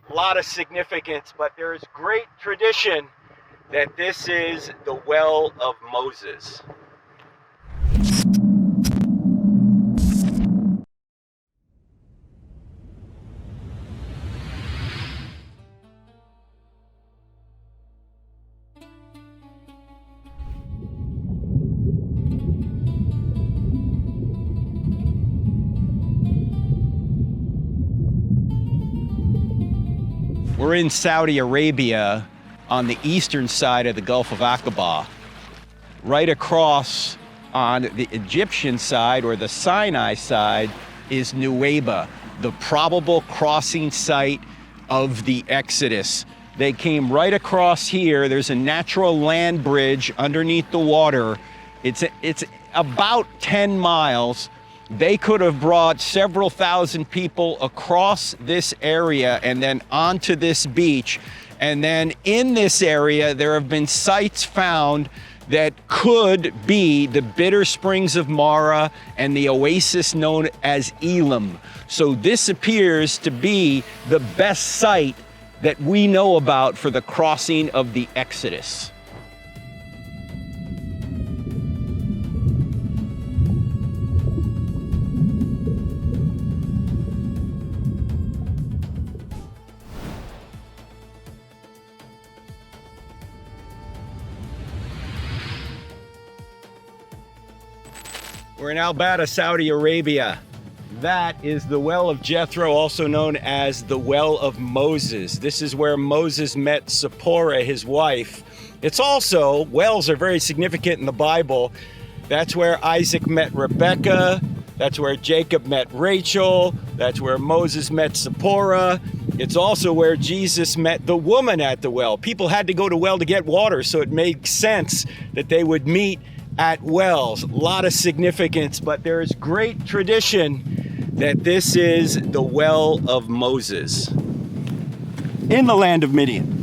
a lot of significance, but there is great tradition that this is the well of Moses. We're in Saudi Arabia on the eastern side of the Gulf of Aqaba. Right across on the Egyptian side, or the Sinai side, is 𝗦𝗢𝗑𝗓, the probable crossing site of the Exodus. They came right across here. There's a natural land bridge underneath the water. It's about 10 miles. They could have brought several thousand people across this area and then onto this beach. And then in this area, there have been sites found that could be the bitter springs of Marah and the oasis known as Elim. So this appears to be the best site that we know about for the crossing of the Exodus. We're in 𝗥𝗘𝗖𝗢𝗠𝗘𝗏, Saudi Arabia. That is the well of Jethro, also known as the well of Moses. This is where Moses met Zipporah, his wife. It's also, wells are very significant in the Bible. That's where Isaac met Rebekah. That's where Jacob met Rachel. That's where Moses met Zipporah. It's also where Jesus met the woman at the well. People had to go to well to get water, so it made sense that they would meet at wells. A lot of significance, but there is great tradition that this is the well of Moses in the land of Midian.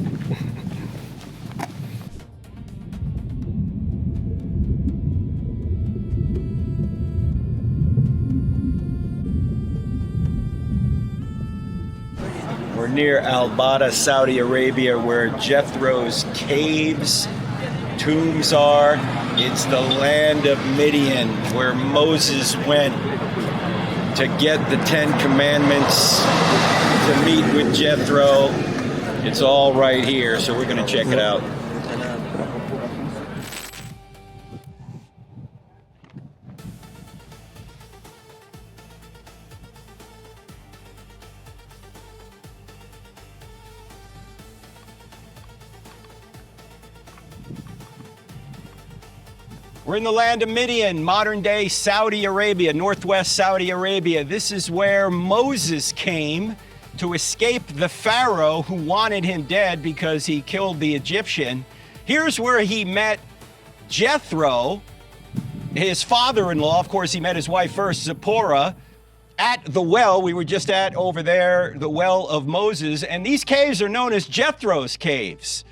We're near Al-Bada, Saudi Arabia, where Jethro's caves, tombs are. It's the land of Midian, where Moses went to get the 10 Commandments, to meet with Jethro. It's all right here, so we're going to check it out. We're in the land of Midian, modern-day Saudi Arabia, northwest Saudi Arabia. This is where Moses came to escape the Pharaoh who wanted him dead because he killed the Egyptian. Here's where he met Jethro, his father-in-law. Of course, he met his wife first, Zipporah, at the well we were just at over there, the well of Moses. And these caves are known as Jethro's caves.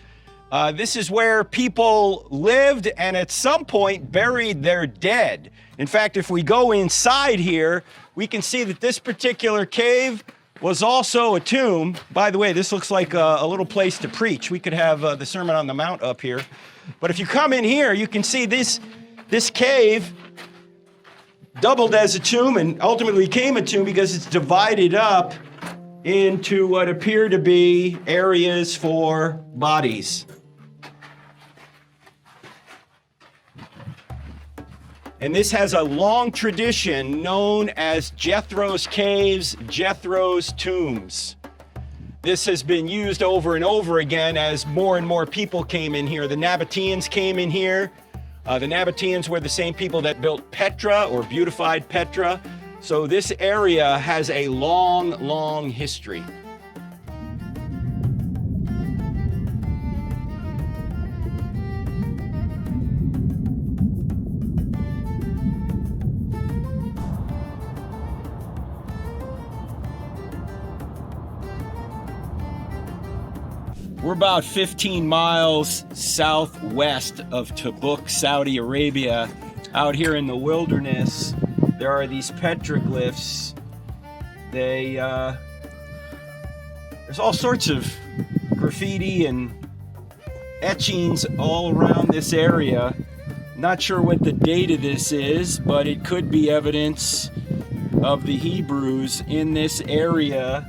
This is where people lived and at some point buried their dead. In fact, if we go inside here, we can see that this particular cave was also a tomb. By the way, this looks like a little place to preach. We could have the Sermon on the Mount up here. But if you come in here, you can see this cave doubled as a tomb and ultimately became a tomb because it's divided up into what appear to be areas for bodies. And this has a long tradition known as Jethro's caves, Jethro's tombs. This has been used over and over again as more and more people came in here. The Nabateans came in here. The Nabateans were the same people that built Petra, or beautified Petra. So this area has a long, long history. We're about 15 miles southwest of Tabuk, Saudi Arabia. Out here in the wilderness, there are these petroglyphs. They're There's all sorts of graffiti and etchings all around this area. Not sure what the date of this is, but it could be evidence of the Hebrews in this area,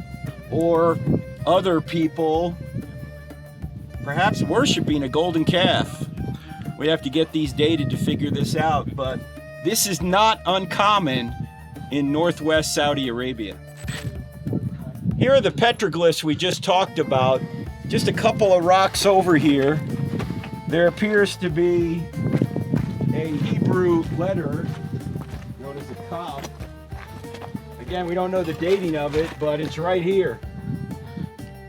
or other people perhaps worshiping a golden calf. We have to get these dated to figure this out, but this is not uncommon in northwest Saudi Arabia. Here are the petroglyphs we just talked about. Just a couple of rocks over here. There appears to be a Hebrew letter known as a 𝗏. Again, we don't know the dating of it, but it's right here.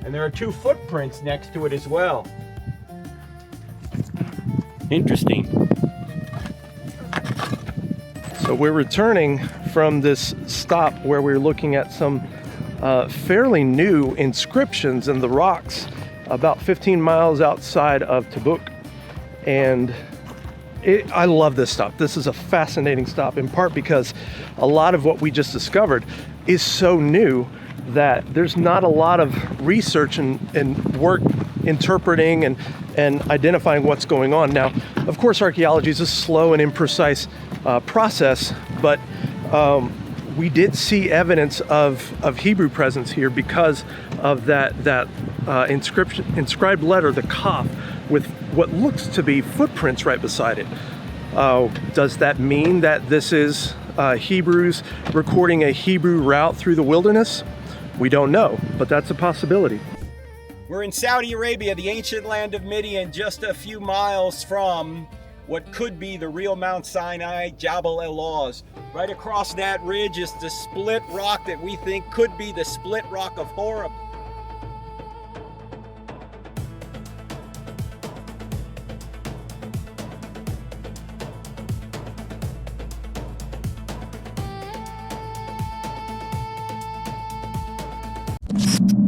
And there are two footprints next to it as well. Interesting. So we're returning from this stop where we're looking at some fairly new inscriptions in the rocks about 15 miles outside of Tabuk. And I love this stop. This is a fascinating stop, in part because a lot of what we just discovered is so new that there's not a lot of research and work interpreting and identifying what's going on. Now, of course, archaeology is a slow and imprecise process, but we did see evidence of Hebrew presence here because of that inscribed letter, the 𝗏, with what looks to be footprints right beside it. Does that mean that this is Hebrews recording a Hebrew route through the wilderness? We don't know, but that's a possibility. We're in Saudi Arabia, the ancient land of Midian, just a few miles from what could be the real Mount Sinai, 𝗤𝗓𝗄𝗧. Right across that ridge is the split rock that we think could be the split rock of Horeb. You